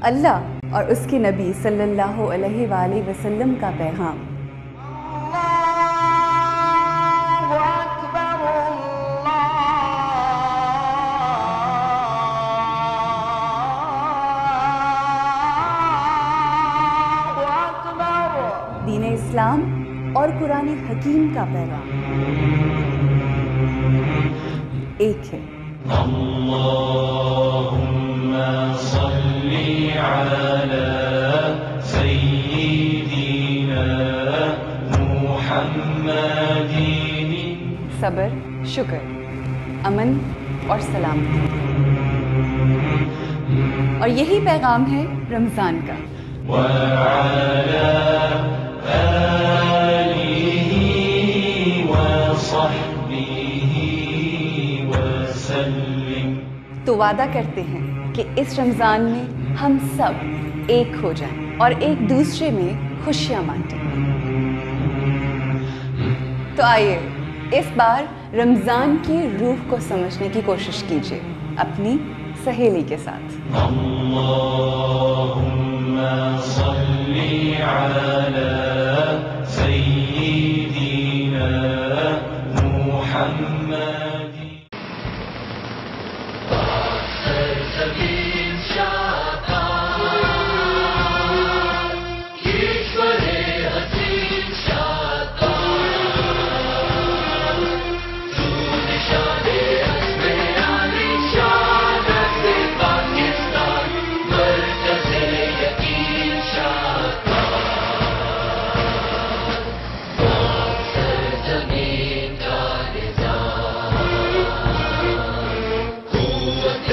اللہ اور اس کے نبی صلی اللہ علیہ وآلہ وسلم کا پیغام۔ دین اسلام اور قرآن حکیم کا پیغام ایک ہے۔ اللہم صلی علی سیدنا محمد۔ صبر، شکر، امن اور سلامتی، اور یہی پیغام ہے رمضان کا۔ وعلی آلہ وصحبہ وسلم۔ تو وعدہ کرتے ہیں کہ اس رمضان میں ہم سب ایک ہو جائیں اور ایک دوسرے میں خوشیاں بانٹیں۔ تو آئیے اس بار رمضان کی روح کو سمجھنے کی کوشش کیجیے اپنی سہیلی کے ساتھ۔ اللہم صلی علی سیدنا محمد۔ سرزمین شادان، کشور حسین شادان، تو نشان عزم عالی شانت پاکستان، مرکز یقین شادان، سرزمین کا نظام، قوت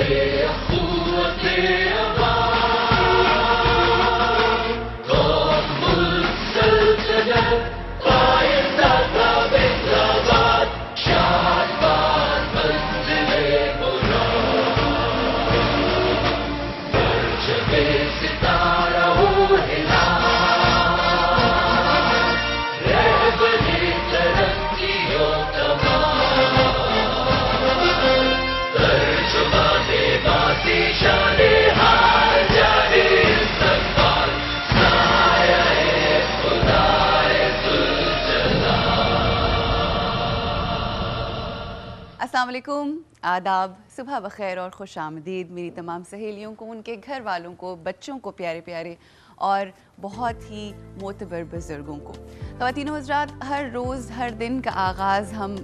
السلام علیکم، آداب، صبح بخیر اور خوش آمدید میری تمام سہیلیوں کو، ان کے گھر والوں کو، بچوں کو، پیارے پیارے اور بہت ہی معتبر بزرگوں کو۔ خواتین و حضرات، ہر روز ہر دن کا آغاز ہم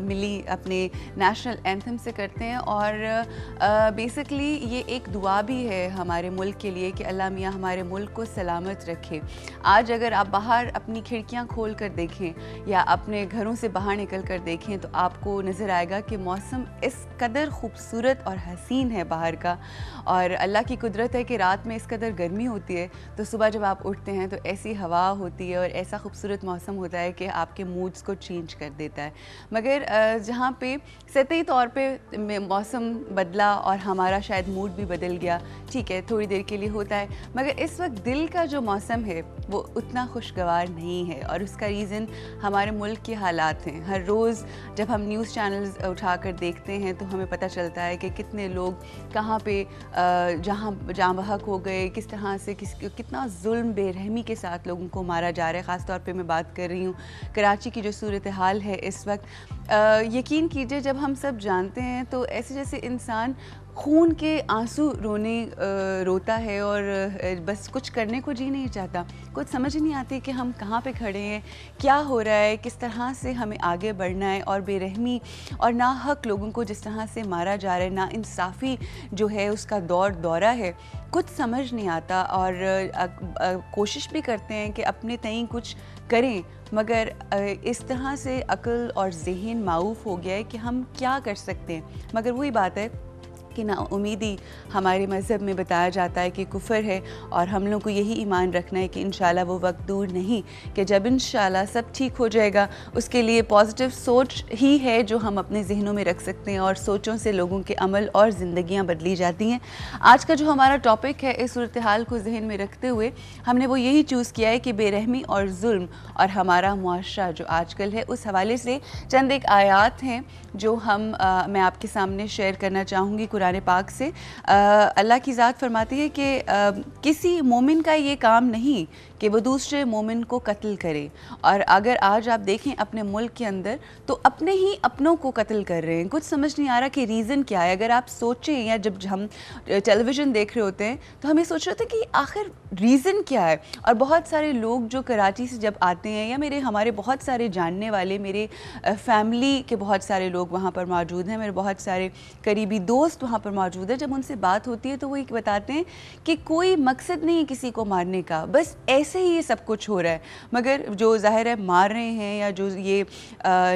ملی اپنے نیشنل اینتھم سے کرتے ہیں، اور بیسکلی یہ ایک دعا بھی ہے ہمارے ملک کے لیے کہ اللہ میاں ہمارے ملک کو سلامت رکھے۔ آج اگر آپ باہر اپنی کھڑکیاں کھول کر دیکھیں یا اپنے گھروں سے باہر نکل کر دیکھیں تو آپ کو نظر آئے گا کہ موسم اس قدر خوبصورت اور حسین ہے باہر کا، اور اللہ کی قدرت ہے کہ رات میں اس قدر گرمی ہوتی ہے تو صبح جب آپ اٹھتے ہیں تو ایسی ہوا ہوتی ہے اور ایسا خوبصورت موسم ہوتا ہے کہ آپ کے موڈز کو چینج کر دیتا ہے۔ مگر جہاں پہ سطحی طور پہ موسم بدلا اور ہمارا شاید موڈ بھی بدل گیا، ٹھیک ہے تھوڑی دیر کے لیے ہوتا ہے، مگر اس وقت دل کا جو موسم ہے وہ اتنا خوشگوار نہیں ہے، اور اس کا ریزن ہمارے ملک کے حالات ہیں۔ ہر روز جب ہم نیوز چینلز اٹھا کر دیکھتے ہیں تو ہمیں پتہ چلتا ہے کہ کتنے لوگ کہاں پہ جہاں جاں بحق ہو گئے، کس طرح سے کتنا ظلم بے رحمی کے ساتھ لوگوں کو مارا جا رہا ہے۔ خاص طور پہ میں بات کر رہی ہوں کراچی کی جو صورتحال ہے اس وقت، یقین کیجئے جب ہم سب جانتے ہیں تو ایسے جیسے انسان خون کے آنسو روتا ہے اور بس کچھ کرنے کو جی نہیں چاہتا، کچھ سمجھ نہیں آتی کہ ہم کہاں پہ کھڑے ہیں، کیا ہو رہا ہے، کس طرح سے ہمیں آگے بڑھنا ہے، اور بے رحمی اور ناحق لوگوں کو جس طرح سے مارا جا رہا ہے، نا انصافی جو ہے اس کا دورہ ہے، کچھ سمجھ نہیں آتا، اور کوشش بھی کرتے ہیں کہ اپنے تئیں کچھ کریں، مگر اس طرح سے عقل اور ذہن معوف ہو گیا ہے کہ ہم کیا کر سکتے ہیں۔ مگر وہی بات ہے کہ نا امیدی ہمارے مذہب میں بتایا جاتا ہے کہ کفر ہے، اور ہم لوگوں کو یہی ایمان رکھنا ہے کہ انشاءاللہ وہ وقت دور نہیں کہ جب انشاءاللہ سب ٹھیک ہو جائے گا۔ اس کے لیے پازیٹیو سوچ ہی ہے جو ہم اپنے ذہنوں میں رکھ سکتے ہیں، اور سوچوں سے لوگوں کے عمل اور زندگیاں بدلی جاتی ہیں۔ آج کا جو ہمارا ٹاپک ہے، اس صورتحال کو ذہن میں رکھتے ہوئے ہم نے وہ یہی چوز کیا ہے کہ بے رحمی اور ظلم اور ہمارا معاشرہ جو آج کل ہے، اس حوالے سے چند ایک آیات ہیں جو میں آپ کے سامنے شیئر کرنا چاہوں گی۔ कुरान पाक से। अल्लाह की ज़ात फरमाती है कि किसी मोमिन का ये काम नहीं कि वो दूसरे मोमिन को कत्ल करे। और अगर आज आप देखें अपने मुल्क के अंदर तो अपने ही अपनों को कत्ल कर रहे हैं। कुछ समझ नहीं आ रहा कि रीज़न क्या है। अगर आप सोचें या जब हम टेलीविज़न देख रहे होते हैं तो हमें सोच रहे होते हैं कि आखिर रीज़न क्या है। और बहुत सारे लोग जो कराची से जब आते हैं या हमारे बहुत सारे जानने वाले, मेरे फैमिली के बहुत सारे लोग वहाँ पर मौजूद हैं, मेरे बहुत सारे करीबी दोस्त वहाँ पर मौजूद हैं, जब उनसे बात होती है तो वो एक बताते हैं कि कोई मकसद नहीं है किसी को मारने का, बस ऐसे ही ये सब कुछ हो रहा है। मगर जो ज़ाहिर है मार रहे हैं या जो ये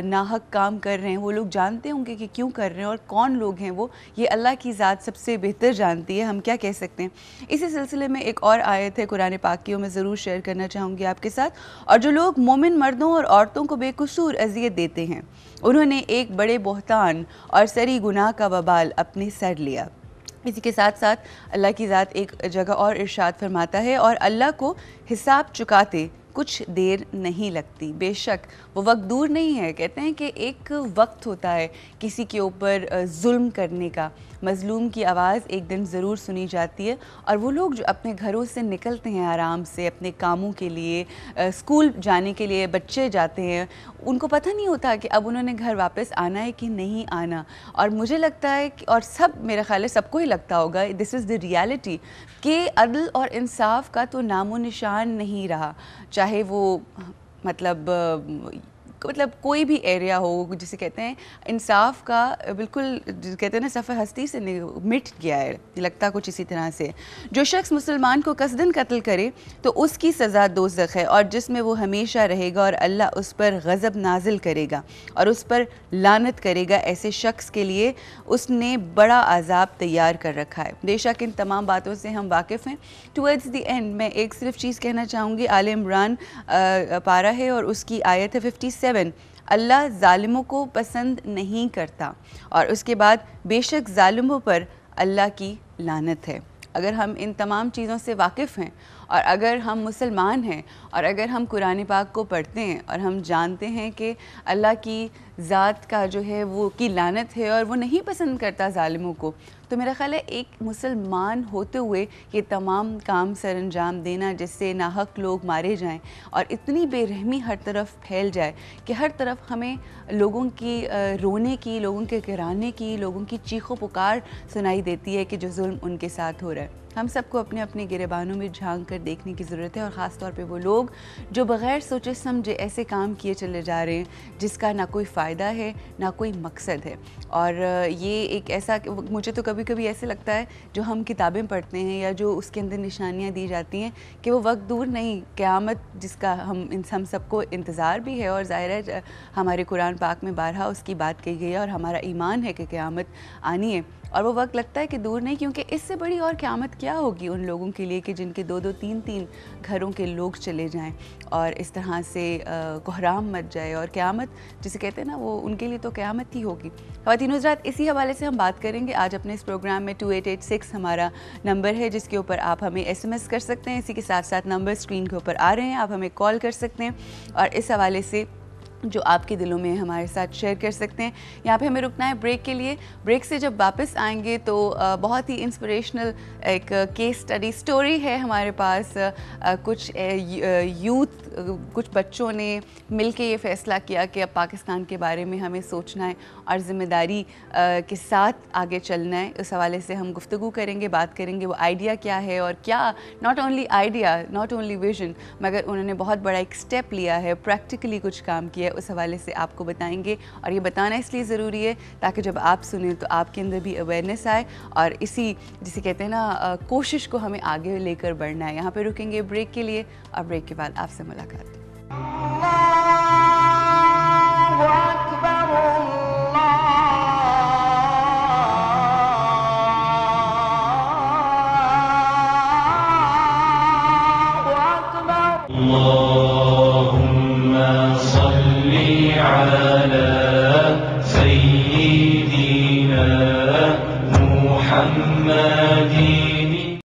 नाहक काम कर रहे हैं वो लोग जानते होंगे कि क्यों कर रहे हैं और कौन लोग हैं वो, ये अल्लाह की ज़ात सबसे बेहतर जानती है। हम क्या कह सकते हैं। इसी सिलसिले में एक और आयत है कुरान पाक की, मैं ज़रूर शेयर करना चाहूँगी आपके साथ। और जो लोग मोमिन मर्दों और औरतों को बेकसूर अज़ियत देते हैं उन्होंने एक बड़े बोहतान और सरी गुनाह का वबाल अपने सर लिया। इसी के साथ साथ अल्लाह की ज़ात एक जगह और इरशाद फरमाता है, और अल्लाह को हिसाब चुकाते कुछ देर नहीं लगती, बेशक वो वक्त दूर नहीं है। कहते हैं कि एक वक्त होता है किसी के ऊपर जुल्म करने का, मज़लूम की आवाज़ एक दिन ज़रूर सुनी जाती है। और वो लोग जो अपने घरों से निकलते हैं आराम से अपने कामों के लिए, स्कूल जाने के लिए बच्चे जाते हैं, उनको पता नहीं होता कि अब उन्होंने घर वापस आना है कि नहीं आना। और मुझे लगता है कि, और सब मेरा ख्याल है सबको ही लगता होगा, दिस इज़ द रियलिटी कि अदल और इंसाफ का तो नामो निशान नहीं रहा। चाहे वो मतलब कोई भी एरिया हो, जिसे कहते हैं इंसाफ का बिल्कुल, कहते हैं ना सफ़े हस्ती से मिट गया है, लगता कुछ इसी तरह से। जो शख्स मुसलमान को कसदन कत्ल करे तो उसकी सज़ा दोज़ख है और जिसमें वो हमेशा रहेगा, और अल्लाह उस पर गज़ब नाजिल करेगा और उस पर लानत करेगा। ऐसे शख्स के लिए उसने बड़ा अज़ाब तैयार कर रखा है। बेशक इन तमाम बातों से हम वाकिफ़ हैं। टुवर्ड्स द एंड मैं एक सिर्फ चीज़ कहना चाहूँगी, आले इमरान पारा है और उसकी आयत है 57, अल्लाह ज़ालिमों को पसंद नहीं करता, और उसके बाद बेशक ज़ालिमों पर अल्लाह की लानत है। अगर हम इन तमाम चीज़ों से वाकिफ़ हैं और अगर हम मुसलमान हैं और अगर हम कुरान पाक को पढ़ते हैं और हम जानते हैं कि अल्लाह की ज़ात का जो है वो की लानत है और वो नहीं पसंद करता ज़ालिमों को, तो मेरा ख़्याल है एक मुसलमान होते हुए ये तमाम काम सर अंजाम देना जिससे नाहक लोग मारे जाएं और इतनी बेरहमी हर तरफ फैल जाए कि हर तरफ हमें लोगों की रोने की, लोगों के गिराने की, लोगों की चीखों पुकार सुनाई देती है कि जो जुल्म उनके साथ हो रहा है। हम सबको अपने अपने गिरेबानों में झांक कर देखने की ज़रूरत है, और ख़ास तौर पे वो लोग जो बग़ैर सोचे समझे ऐसे काम किए चले जा रहे हैं जिसका ना कोई फ़ायदा है ना कोई मकसद है। और ये एक ऐसा, मुझे तो कभी कभी ऐसे लगता है जो हम किताबें पढ़ते हैं या जो उसके अंदर निशानियाँ दी जाती हैं कि वो वक्त दूर नहीं, क़यामत जिसका हम सबको इंतज़ार भी है, और ज़ाहिर है हमारे कुरान पाक में बारहा उसकी बात कही गई है और हमारा ईमान है कि क़यामत आनी है। और वो वक्त लगता है कि दूर नहीं, क्योंकि इससे बड़ी और क़यामत क्या होगी उन लोगों के लिए कि जिनके 2-2, 3-3 घरों के लोग चले जाएं और इस तरह से कोहराम मच जाए, और क़यामत जिसे कहते हैं ना वो उनके लिए तो क़यामत ही होगी। ख़वातीन हज़रात, इसी हवाले से हम बात करेंगे आज अपने इस प्रोग्राम में। 2886 हमारा नंबर है जिसके ऊपर आप हमें SMS कर सकते हैं। इसी के साथ साथ नंबर स्क्रीन के ऊपर आ रहे हैं, आप हमें कॉल कर सकते हैं और इस हवाले से जो आपके दिलों में हमारे साथ शेयर कर सकते हैं। यहाँ पे हमें रुकना है ब्रेक के लिए। ब्रेक से जब वापस आएंगे तो बहुत ही इंस्पिरेशनल एक केस स्टडी स्टोरी है हमारे पास। कुछ यूथ, कुछ बच्चों ने मिलके ये फ़ैसला किया कि अब पाकिस्तान के बारे में हमें सोचना है और ज़िम्मेदारी के साथ आगे चलना है। उस हवाले से हम गुफ्तगू करेंगे, बात करेंगे वो आइडिया क्या है और क्या, not only idea, not only vision, मगर उन्होंने बहुत बड़ा एक स्टेप लिया है, प्रैक्टिकली कुछ काम किया है, उस हवाले से आपको बताएंगे। और ये बताना इसलिए ज़रूरी है ताकि जब आप सुने तो आपके अंदर भी अवेयरनेस आए, और इसी जिसे कहते हैं ना कोशिश को हमें आगे लेकर बढ़ना है। यहाँ पे रुकेंगे ब्रेक के लिए और ब्रेक के बाद आपसे मुलाकात। Allah